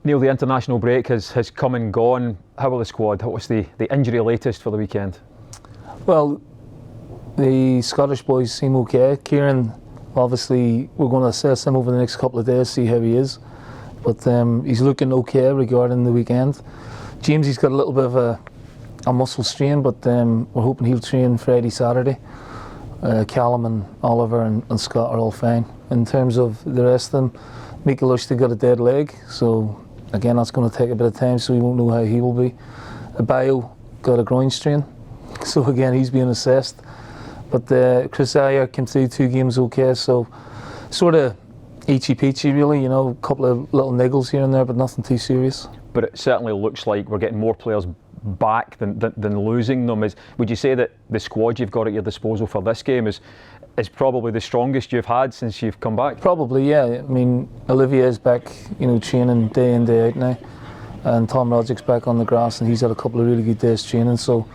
Neil, the international break has come and gone. How will the squad? What's the injury latest for the weekend? Well, the Scottish boys seem okay. Kieran, obviously, we're going to assess him over the next couple of days, see how he is. But he's looking okay regarding the weekend. James, he's got a little bit of a muscle strain, but we're hoping he'll train Friday, Saturday. Callum and Oliver and Scott are all fine. In terms of the rest of them, McCulloch, they got a dead leg, so again that's going to take a bit of time, so we won't know how he will be. Bio got a groin strain, so again he's being assessed. But Chris Ayer came through 2 games okay, so sort of eachy peachy really, you know, a couple of little niggles here and there, but nothing too serious. But it certainly looks like we're getting more players back than losing them. Would you say that the squad you've got at your disposal for this game is probably the strongest you've had since you've come back? Probably, yeah. I mean, Olivier's back, you know, training day in, day out now, and Tom Roderick's back on the grass, and he's had a couple of really good days training. So,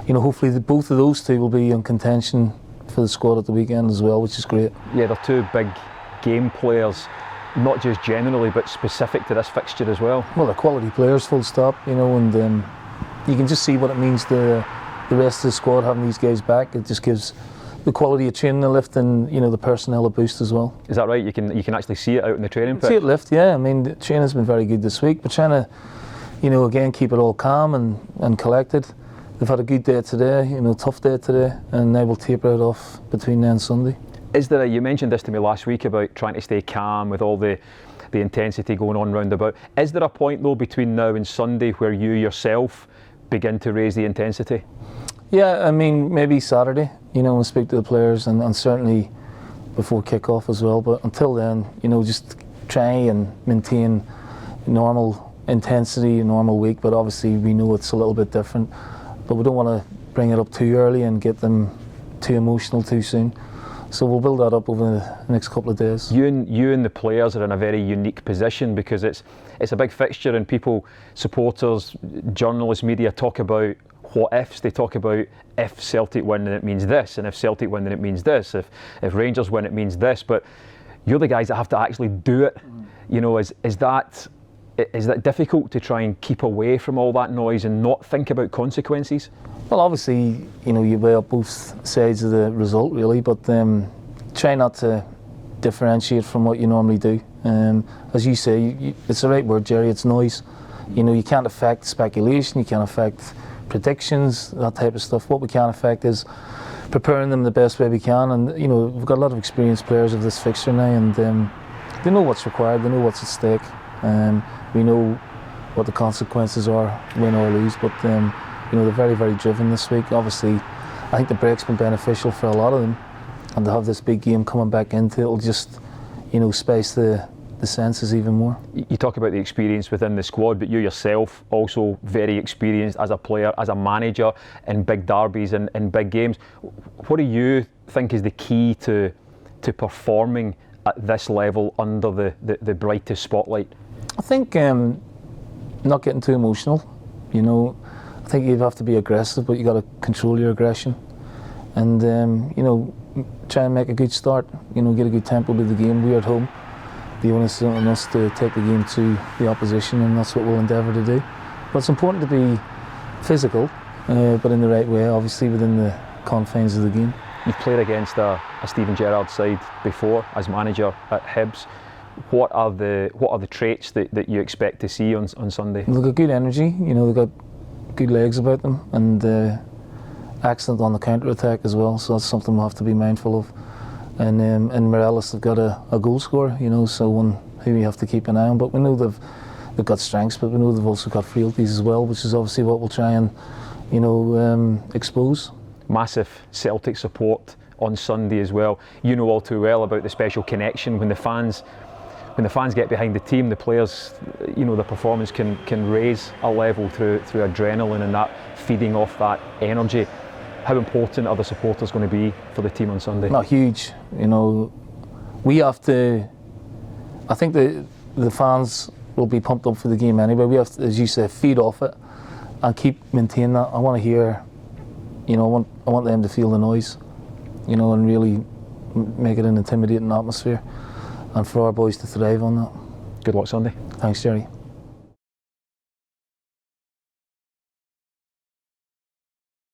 you know, hopefully both of those two will be in contention for the squad at the weekend as well, which is great. Yeah, they're 2 big game players, not just generally, but specific to this fixture as well. Well, they're quality players, full stop. You know, and you can just see what it means to the rest of the squad having these guys back. It just gives the quality of training a lift, and you know, the personnel a boost as well. Is that right? You can actually see it out in the training pitch? See it lift, yeah. I mean, the training's been very good this week, but trying to, you know, again keep it all calm and collected. They've had a good day today, you know, tough day today, and now we'll taper it off between now and Sunday. Is there you mentioned this to me last week about trying to stay calm with all the intensity going on round about. Is there a point though between now and Sunday where you yourself begin to raise the intensity? Yeah, I mean, maybe Saturday, you know, and speak to the players, and certainly before kick-off as well. But until then, you know, just try and maintain normal intensity, normal week. But obviously we know it's a little bit different. But we don't want to bring it up too early and get them too emotional too soon. So we'll build that up over the next couple of days. You and the players are in a very unique position because it's a big fixture, and people, supporters, journalists, media talk about what ifs. They talk about if Celtic win then it means this, and if Celtic win then it means this, if Rangers win it means this. But you're the guys that have to actually do it. You know, is that difficult to try and keep away from all that noise and not think about consequences? Well, obviously, you know, you weigh up both sides of the result really, but try not to differentiate from what you normally do. As you say, it's the right word, Gerry, it's noise. You know, you can't affect speculation, you can't affect predictions, that type of stuff. What we can affect is preparing them the best way we can, and you know, we've got a lot of experienced players of this fixture now, and they know what's required, they know what's at stake. We know what the consequences are, win or lose, but you know, they're very, very driven this week. Obviously, I think the break's been beneficial for a lot of them, and to have this big game coming back into it will just, you know, spice the senses even more. You talk about the experience within the squad, but you yourself also very experienced as a player, as a manager in big derbies and in big games. What do you think is the key to performing at this level under the brightest spotlight? I think not getting too emotional. You know, I think you have to be aggressive, but you got to control your aggression, and you know, try and make a good start. You know, get a good tempo to the game. We're at home. The onus is on us to take the game to the opposition, and that's what we'll endeavour to do. But it's important to be physical, but in the right way, obviously within the confines of the game. You've played against a Steven Gerrard side before as manager at Hibs. What are the traits that you expect to see on Sunday? They've got good energy, you know, they've got good legs about them, and excellent on the counter-attack as well, so that's something we'll have to be mindful of. And Morelos have got a goal scorer, you know, so one who we have to keep an eye on. But we know they've got strengths, but we know they've also got frailties as well, which is obviously what we'll try and, you know, expose. Massive Celtic support on Sunday as well. You know all too well about the special connection when the fans get behind the team. The players, you know, the performance can raise a level through adrenaline and that feeding off that energy. How important are the supporters going to be for the team on Sunday? Not huge. You know, we have to. I think the fans will be pumped up for the game anyway. We have to, as you say, feed off it and keep maintaining that. I want to hear. You know, I want them to feel the noise. You know, and really make it an intimidating atmosphere, and for our boys to thrive on that. Good luck Sunday. Thanks, Gerry.